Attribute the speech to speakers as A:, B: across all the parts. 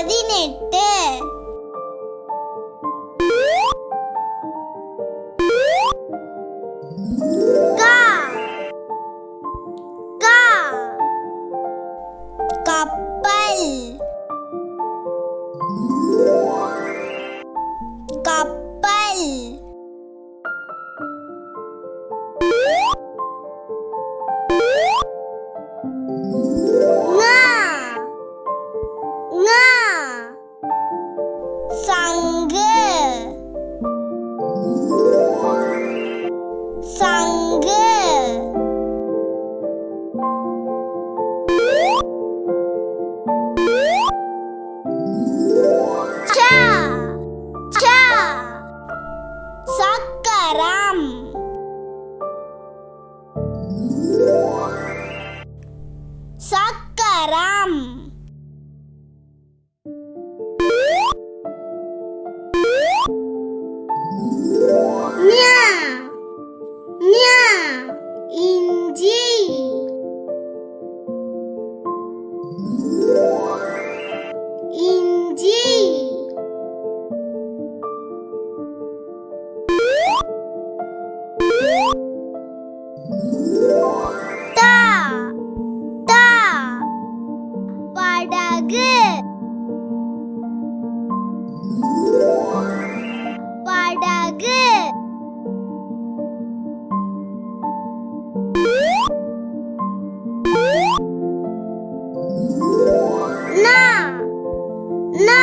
A: 18 கா கா கப்பல் கப்பல் ஙா ஞா சங்கு சங்கு ச ச சக்கரம் சக்கரம் ஞா ஞா இஞ்சி இஞ்சி தா தா படகு படகு நா நா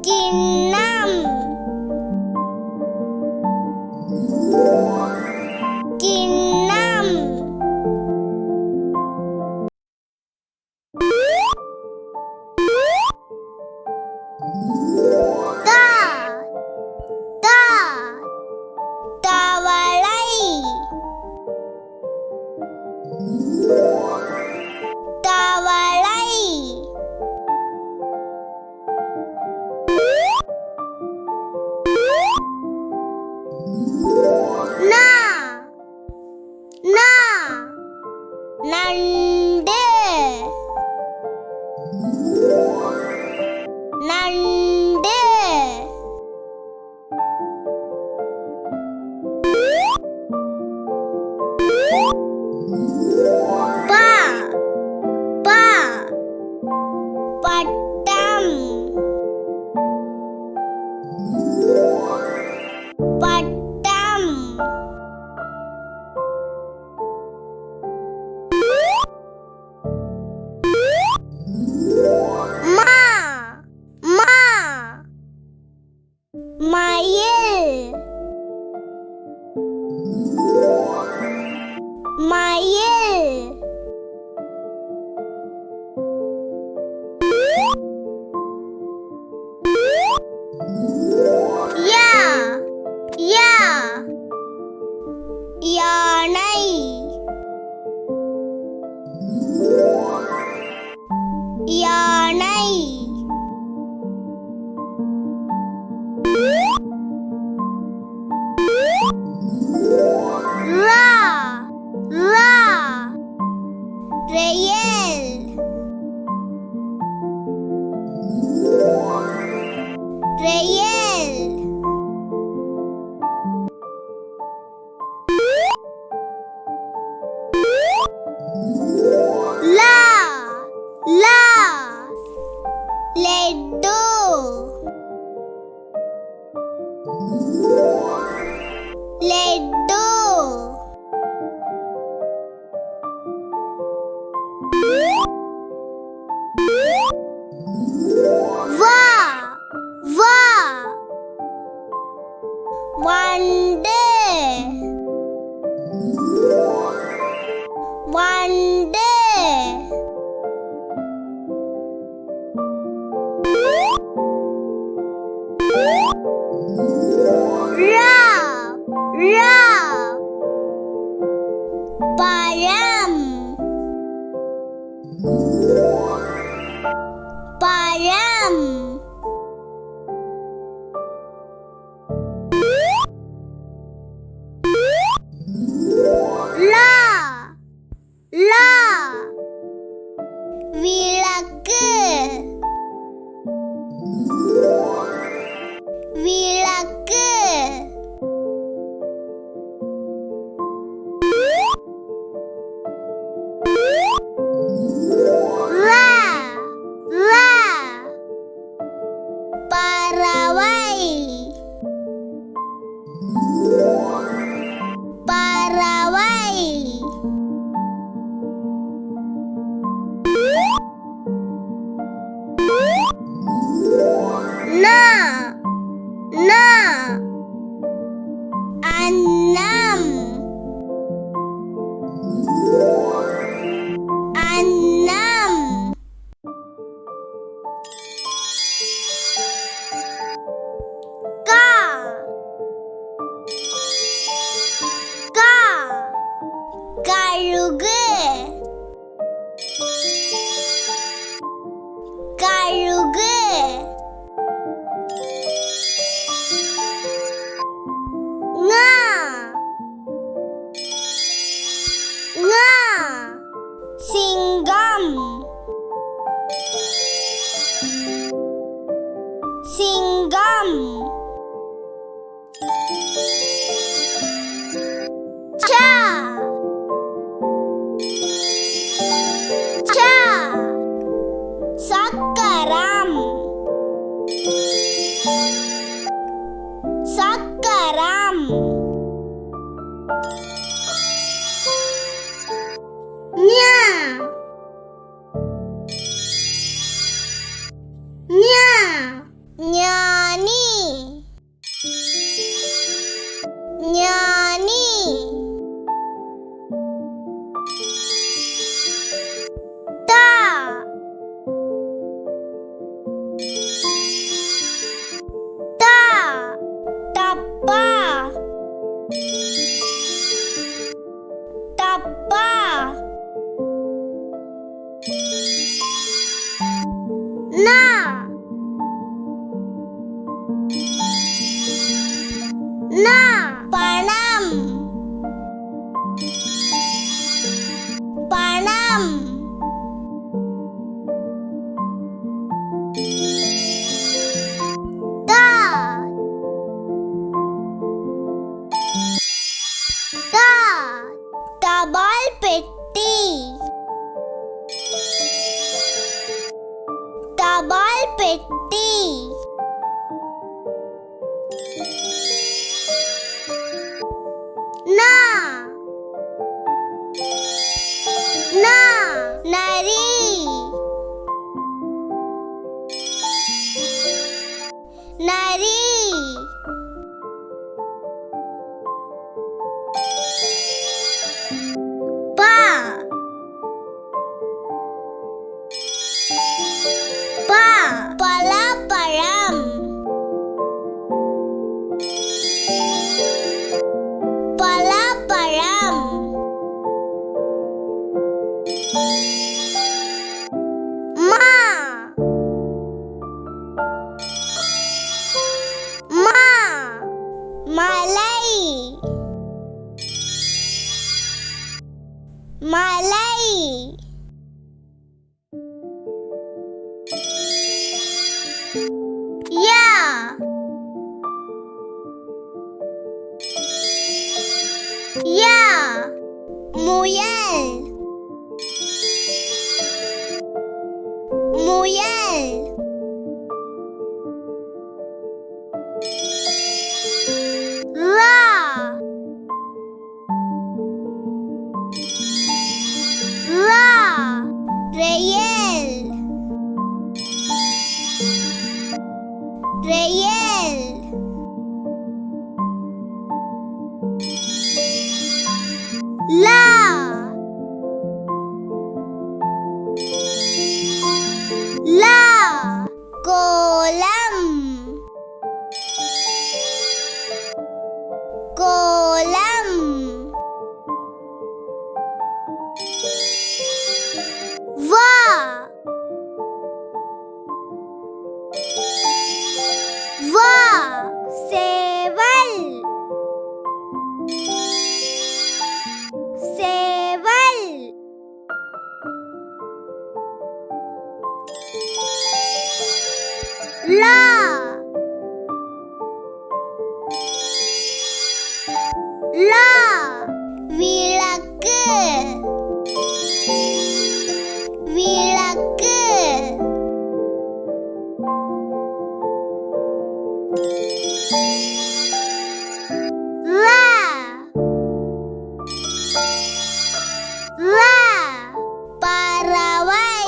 A: கிண்ணம் கிண்ணம் தா தா தவளை தவளை நா நா நண்டு நண்டு பா பா பட்டம் பட்டம் மா மா மயில் மயில் யா யா யானை யானை ரா ரா ரயில் ரயில் லா லா லட்டு லட்டு வா வா வண்டு வண்டு ரா ரா பழம் பழம் லா லா விளக்கு na na annam annam ka ka கழுகு கழுகு ngா ngா சிங்கம் சிங்கம் சா சா சக்கரம் சக்கரம் ஞா ஞா ஞானி ஞானி தா தா தப்பா தப்பா நா நா பணம் பணம் தா தா தபால் பெட்டி தபால் பெட்டி நா நா நரி நரி பா பா பலாப்பழம் பலாப்பழம் மா மா மலை மலை யா யா முயல் முயல் லா லா ரயில் ரயில் லா லா கோலம் கோலம் வா வா சேவல் சேவல் லா லா விளக்கு விளக்கு லா லா பறவை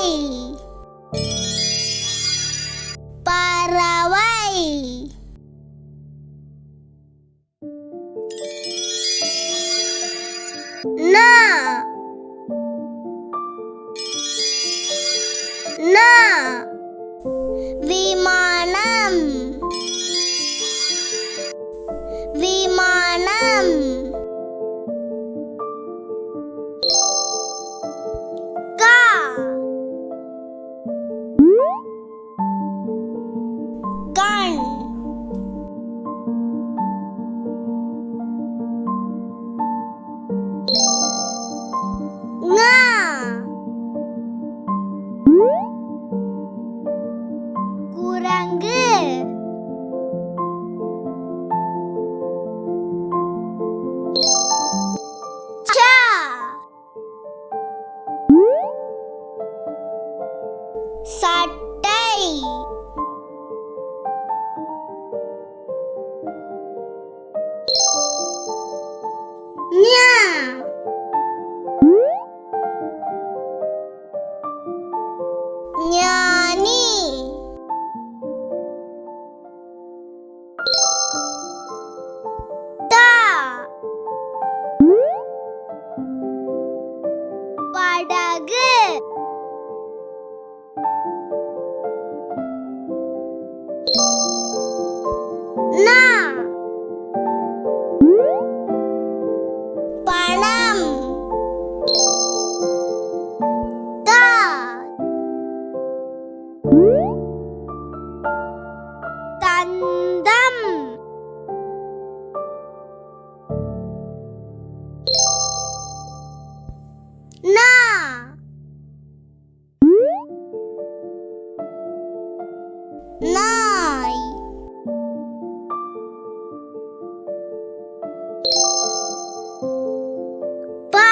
A: பறவை குரங்கு சா சட்டை ஞா ஞானி தா படகு நா பணம் தா தந்தம் நா நாய் பா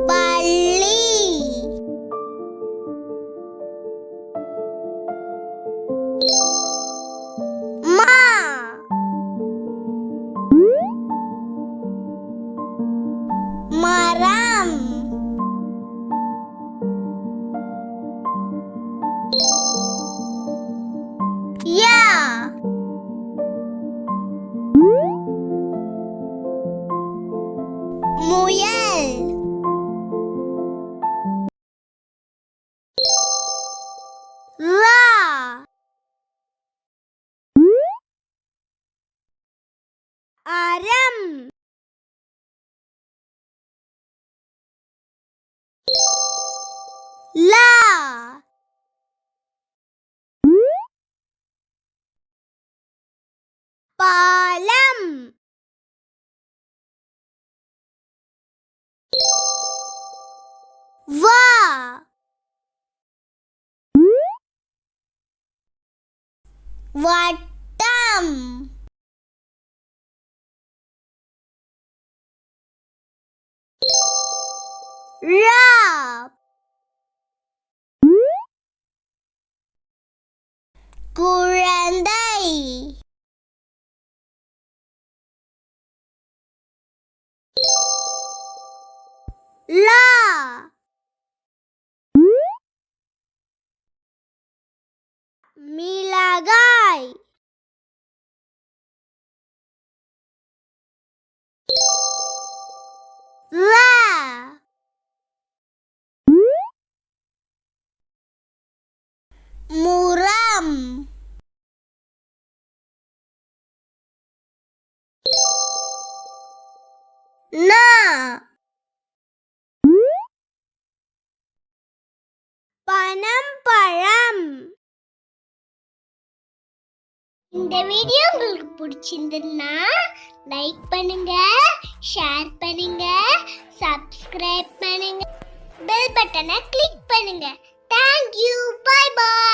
A: பள்ளி மா மரம் யா முயல் லா அறம் லா பாலம் வா வட்டம் ரா குழந்தை லா மிளகாய் லா முரம் நா பனம் பழம். இந்த வீடியோ உங்களுக்கு பிடிச்சிருந்ததுன்னா லைக் பண்ணுங்க, ஷேர் பண்ணுங்க, சப்ஸ்கிரைப் பண்ணுங்க, பெல் பட்டனை கிளிக் பண்ணுங்க. Thank you. Bye bye.